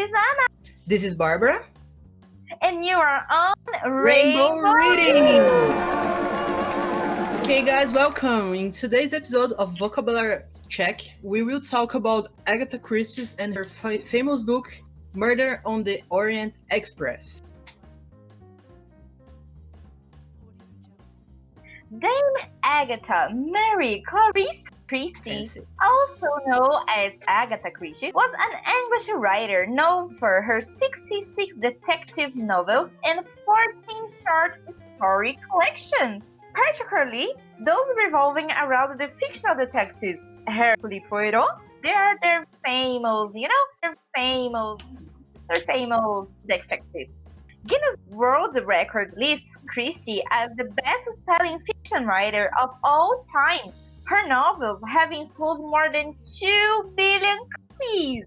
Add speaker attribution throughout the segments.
Speaker 1: is Anna.
Speaker 2: This is Barbara.
Speaker 1: And you are on
Speaker 2: Rainbow Reading! Okay guys, welcome. In today's episode of Vocabulary Check, we will talk about Agatha Christie and her famous book, Murder on the Orient Express.
Speaker 1: Dame Agatha Mary Clarice Christie, also known as Agatha Christie, was an English writer known for her 66 detective novels and 14 short story collections, particularly those revolving around the fictional detectives Hercule Poirot. They're famous detectives. Guinness World Record lists Christie as the best-selling fiction writer of all time, her novels having sold more than 2 billion copies.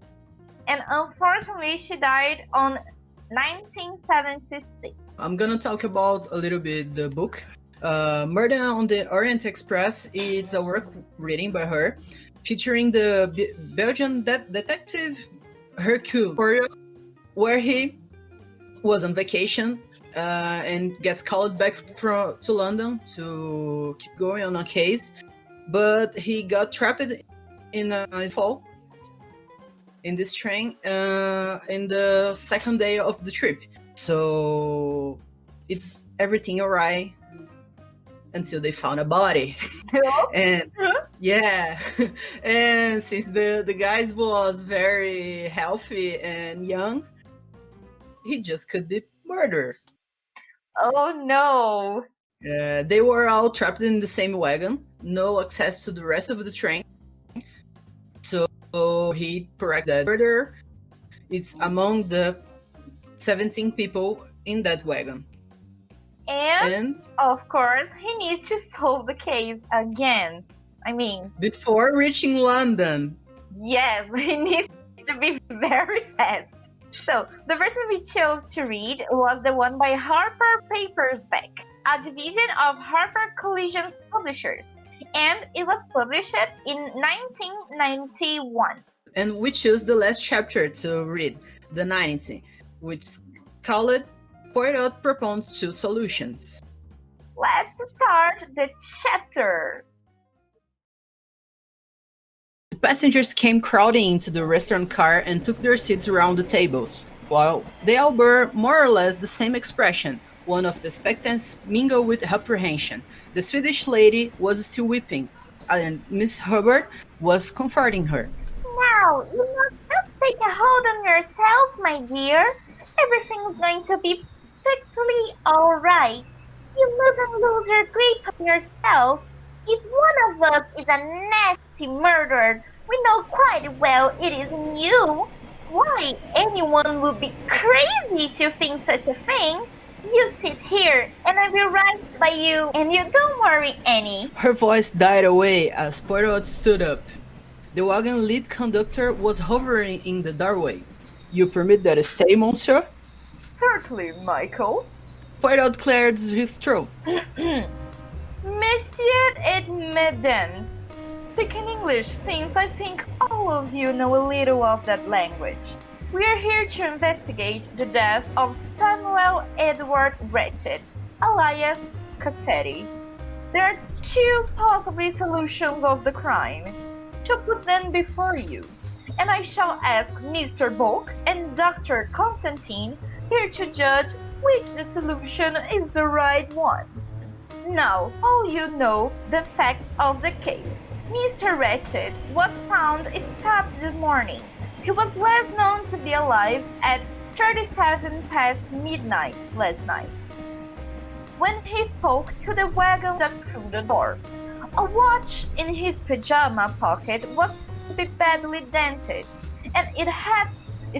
Speaker 1: And unfortunately, she died on 1976.
Speaker 2: I'm gonna talk about a little bit the book. Murder on the Orient Express is a work written by her, featuring the Belgian detective Hercule Poirot, where he was on vacation and gets called back to London to keep going on a case, but he got trapped in a fall in this train in the second day of the trip. So it's everything alright until they found a body. And yeah, and since the guy was very healthy and young, he just could be murdered.
Speaker 1: Oh no!
Speaker 2: They were all trapped in the same wagon, no access to the rest of the train. So he corrected that murder. It's among the 17 people in that wagon.
Speaker 1: And of course, he needs to solve the case again.
Speaker 2: Before reaching London.
Speaker 1: Yes, he needs to be very fast. So, the version we chose to read was the one by Harper Papersback, a division of Harper Collisions Publishers, and it was published in 1991.
Speaker 2: And we chose the last chapter to read, the 90, which called Poirot Proposes 2 Solutions.
Speaker 1: Let's start the chapter.
Speaker 2: The passengers came crowding into the restaurant car and took their seats around the tables, while they all bore more or less the same expression, one of the expectance mingled with apprehension. The Swedish lady was still weeping, and Miss Hubbard was comforting her.
Speaker 1: Now, you must just take a hold on yourself, my dear. Everything's going to be perfectly alright. You mustn't lose your grip on yourself. If one of us is a nasty murderer, we know quite well it isn't you. Why, anyone would be crazy to think such a thing. You sit here, and I will write by you, and you don't worry any.
Speaker 2: Her voice died away as Poirot stood up. The wagon lead conductor was hovering in the doorway. You permit that I stay, monsieur?
Speaker 1: Certainly, Michael.
Speaker 2: Poirot cleared his throat.
Speaker 1: Monsieur et Madame, speak in English since I think all of you know a little of that language. We are here to investigate the death of Samuel Edward Ratchet, alias Cassetti. There are 2 possible solutions of the crime. To put them before you, and I shall ask Mr. Bulk and Dr. Constantine here to judge which the solution is the right one. Now, all you know the facts of the case. Mr. Ratchet was found stabbed this morning. He was last known to be alive at 37 past midnight last night, when he spoke to the wagon just through the door. A watch in his pajama pocket was badly dented, and it had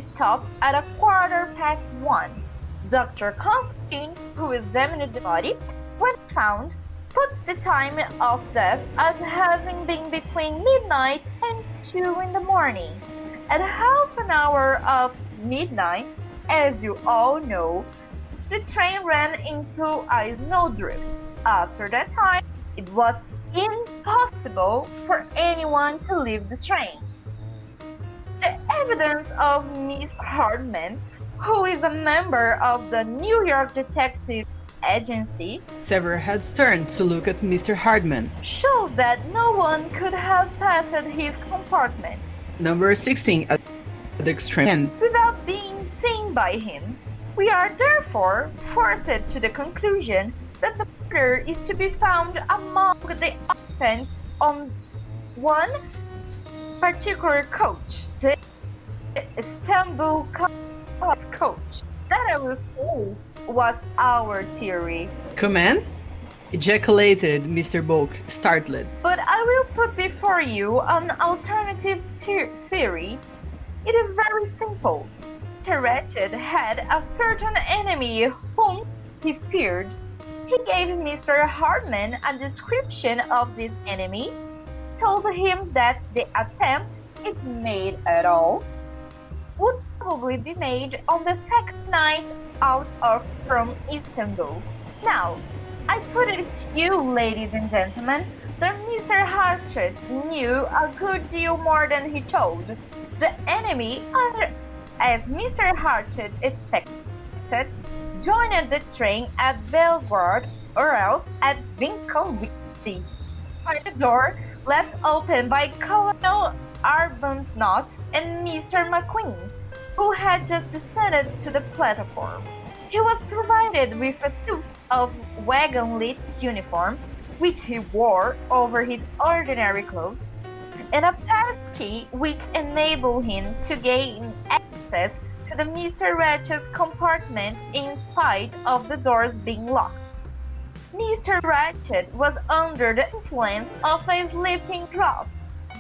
Speaker 1: stopped at 1:15. Dr. Constantine, who examined the body, when found, puts the time of death as having been between midnight and 2 in the morning. At half an hour of midnight, as you all know, the train ran into a snowdrift. After that time, it was impossible for anyone to leave the train. The evidence of Miss Hardman, who is a member of the New York Detective Agency,
Speaker 2: Several heads turned to look at Mr. Hardman.
Speaker 1: shows that no one could have passed his compartment
Speaker 2: Number 16 at the extreme end.
Speaker 1: without being seen by him. We are therefore forced to the conclusion that the murder is to be found among the occupants on one particular coach, the Istanbul coach. That I will say was our theory.
Speaker 2: Command? Ejaculated Mr. Bulk, startled.
Speaker 1: But I will put before you an alternative theory. It is very simple. The wretched had a certain enemy whom he feared. He gave Mr. Hardman a description of this enemy, told him that the attempt, if made at all, would probably be made on the second night out from Istanbul. Now, I put it to you, ladies and gentlemen, that Mr. Hartred knew a good deal more than he told. The enemy, as Mr. Hartred expected, joined the train at Belgrade or else at Vinkovci. By the door left open by Colonel Arbuthnot and Mr. McQueen, who had just descended to the platform. He was provided with a suit of wagon-lit uniform, which he wore over his ordinary clothes, and a pass key which enabled him to gain access to the Mr. Ratchet's compartment in spite of the doors being locked. Mr. Ratchet was under the influence of a sleeping draught.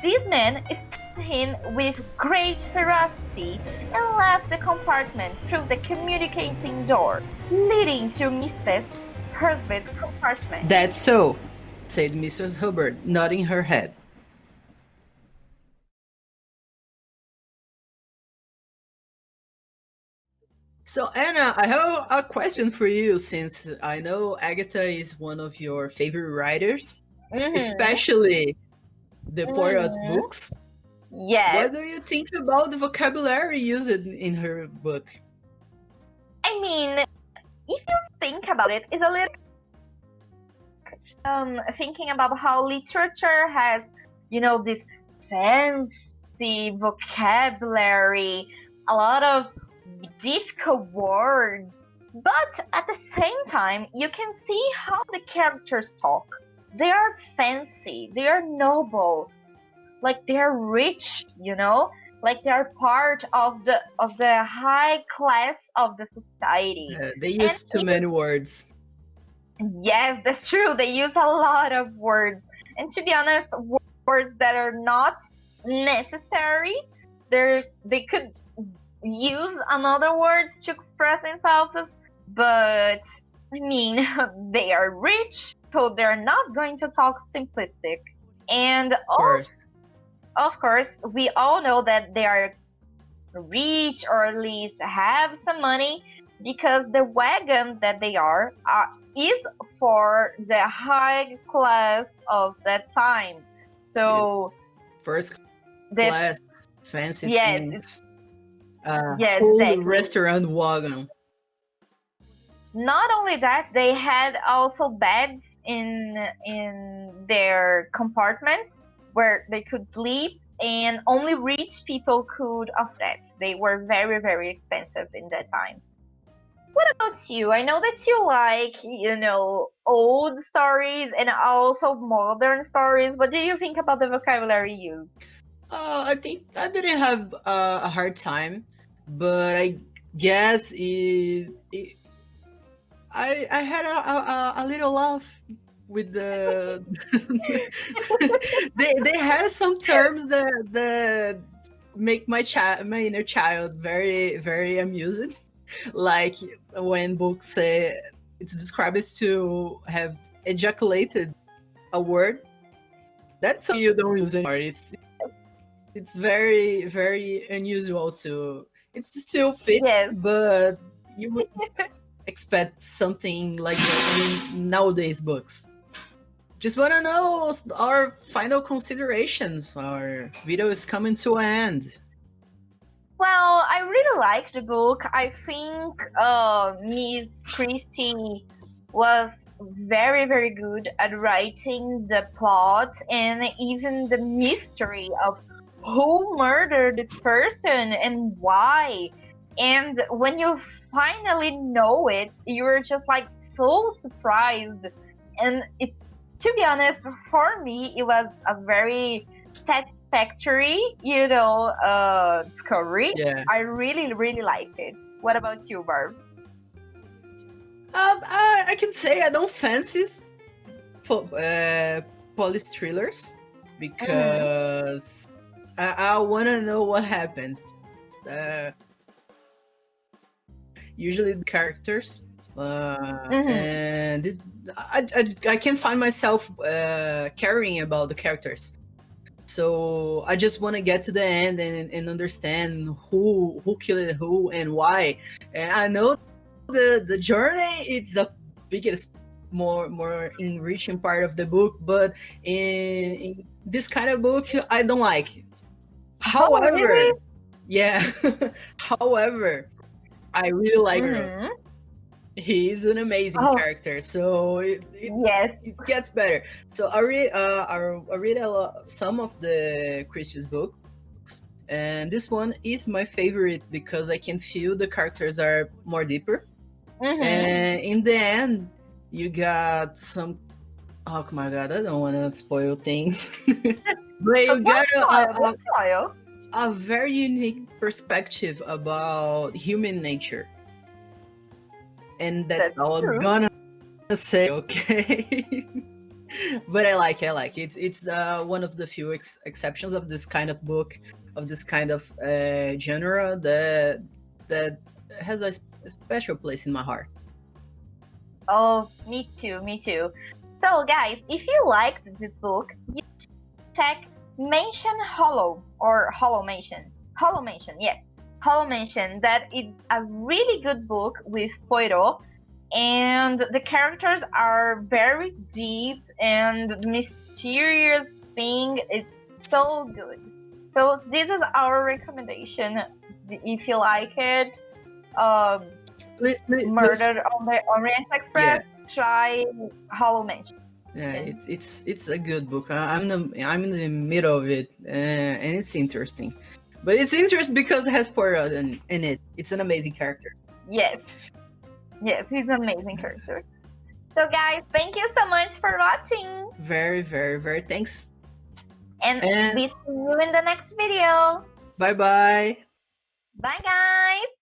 Speaker 1: This man stabbed him with great ferocity and left the compartment through the communicating door, leading to Mrs. Hurst's compartment.
Speaker 2: That's so, said Mrs. Hubbard, nodding her head. So, Anna, I have a question for you, since I know Agatha is one of your favorite writers, especially the Poirot books.
Speaker 1: Yes.
Speaker 2: What do you think about the vocabulary used in her book?
Speaker 1: I mean, if you think about it, it's a little thinking about how literature has, this fancy vocabulary, a lot of difficult words, but at the same time, you can see how the characters talk. They are fancy, they are noble, like they are rich, like they are part of the high class of the society.
Speaker 2: They use too many words.
Speaker 1: Yes, that's true. They use a lot of words, and to be honest, words that are not necessary. They could use another words to express themselves, but I mean, they are rich, so they're not going to talk simplistic. And of course, we all know that they are rich, or at least have some money, because the wagon that they are is for the high class of that time. So
Speaker 2: first class, fancy things. Full
Speaker 1: exactly.
Speaker 2: Restaurant wagon.
Speaker 1: Not only that, they had also beds in their compartments where they could sleep, and only rich people could afford that. They were very, very expensive in that time. What about you? I know that you like, old stories and also modern stories. What do you think about the vocabulary used?
Speaker 2: I think I didn't have a hard time, but I guess I had a little laugh with the they had some terms that make my inner child very, very amusing. Like when books say it's described to have ejaculated a word. That's something you don't use anymore. It's very, very unusual to. It still fits, yes, but you would expect something like that in nowadays books. Just want to know our final considerations. Our video is coming to an end.
Speaker 1: Well, I really like the book. I think Miss Christie was very, very good at writing the plot and even the mystery of who murdered this person and why. And when you finally know it, you're just like so surprised. And it's, to be honest, for me, it was a very satisfactory, discovery.
Speaker 2: Yeah.
Speaker 1: I really, really liked it. What about you, Barb?
Speaker 2: I can say I don't fancy police thrillers because I want to know what happens. Usually the characters, and I can find myself caring about the characters. So I just want to get to the end and understand who killed who and why. And I know the journey it's the biggest, more enriching part of the book, but in this kind of book I don't like. However,
Speaker 1: really?
Speaker 2: yeah. However, I really like her. He's an amazing character, so it gets better. So I read some of the Christie's books, and this one is my favorite because I can feel the characters are more deeper. And in the end, you got some. Oh my god, I don't want to spoil things, but you got a very unique perspective about human nature. And that's all I'm gonna say, okay? But I like it. It's one of the few exceptions of this kind of book, of this kind of genre that has a special place in my heart.
Speaker 1: Oh, me too. So, guys, if you liked this book, you should check Mention Hollow or Hollow Mention. Yes. Hollow Mention, that is a really good book with Queiroz, and the characters are very deep and the mysterious thing is so good. So this is our recommendation. If you like it,
Speaker 2: please,
Speaker 1: Murder on the Orient Express, try Hollow Mention.
Speaker 2: Yeah, it's a good book. I'm in the middle of it, and it's interesting. But it's interesting because it has Queiroz in it. It's an amazing character.
Speaker 1: Yes, he's an amazing character. So guys, thank you so much for watching.
Speaker 2: Very, very, very thanks.
Speaker 1: And we see you in the next video.
Speaker 2: Bye-bye.
Speaker 1: Bye guys.